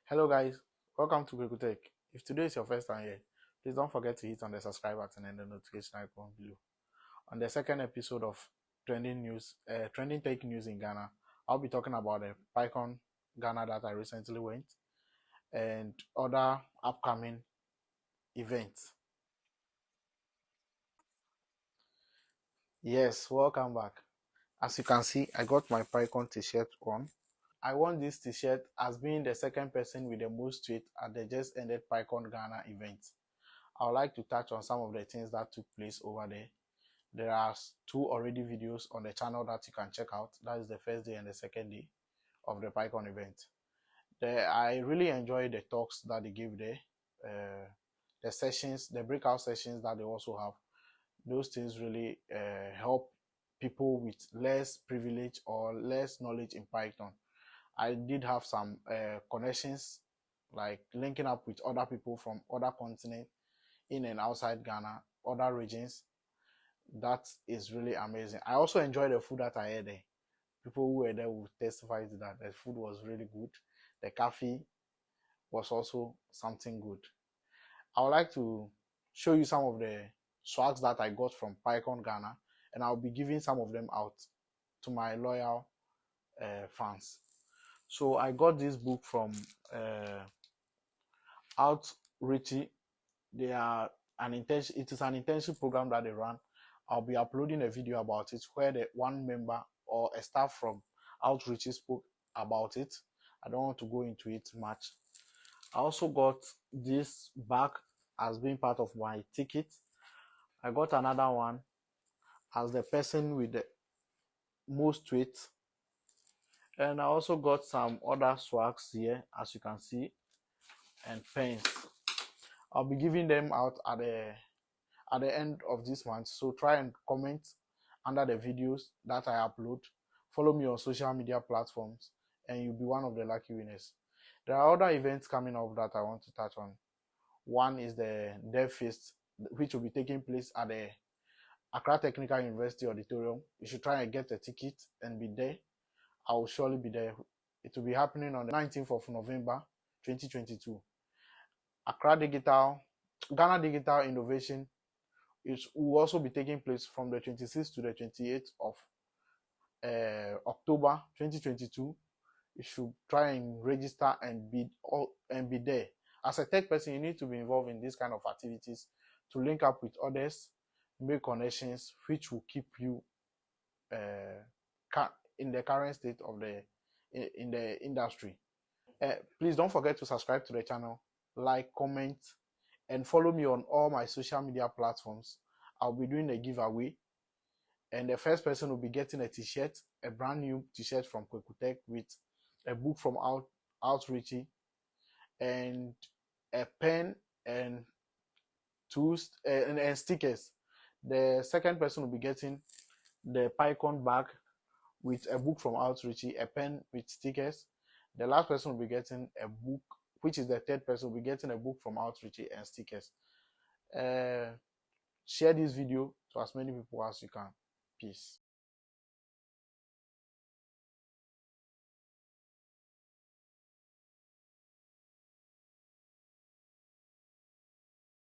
Hello guys, welcome to Kweku. If today is your first time here, please don't forget to hit on the subscribe button and the notification icon below. On the second episode of trending tech news in Ghana, I'll be talking about the PyCon Ghana that I recently went and other upcoming events. Yes, welcome back. As you can see, I got my PyCon t-shirt on. I won this t-shirt as being the second person with the most tweets at the just ended PyCon Ghana event. I would like to touch on some of the things that took place over there. There are two already videos on the channel that you can check out. That is the first day and the second day of the PyCon event. I really enjoyed the talks that they gave there. The sessions, the breakout sessions that they also have. Those things really help people with less privilege or less knowledge in Python. I did have some connections, like linking up with other people from other continents in and outside Ghana, other regions. That is really amazing. I also enjoy the food that I ate there. People who were there will testify to that. The food was really good. The coffee was also something good. I would like to show you some of the swags that I got from PyCon Ghana, and I'll be giving some of them out to my loyal fans. So I got this book from Outreach. They are it is an internship program that they run. I'll be uploading a video about it where the one member or a staff from Outreach spoke about it. I don't want to go into it much. I also got this bag as being part of my ticket. I got another one as the person with the most tweets. And I also got some other swags here, as you can see, and pens. I'll be giving them out at the end of this month. So try and comment under the videos that I upload. Follow me on social media platforms and you'll be one of the lucky winners. There are other events coming up that I want to touch on. One is the Dev Fest, which will be taking place at the Accra Technical University Auditorium. You should try and get a ticket and be there. I will surely be there. It will be happening on the 19th of November 2022. Ghana Digital Innovation will also be taking place from the 26th to the 28th of October 2022. You should try and register and be there. As a tech person, you need to be involved in this kind of activities to link up with others, make connections, which will keep you in the current state of in the industry. Please don't forget to subscribe to the channel, like, comment, and follow me on all my social media platforms. I'll be doing a giveaway, and the first person will be getting a t-shirt, a brand new t-shirt from Kweku with a book from Outreach, and a pen and tools and stickers. The second person will be getting the PyCon bag with a book from Outreach, a pen with stickers. The last person will be getting a book, which is the third person, will be getting a book from Outreach and stickers. Share this video to as many people as you can. Peace.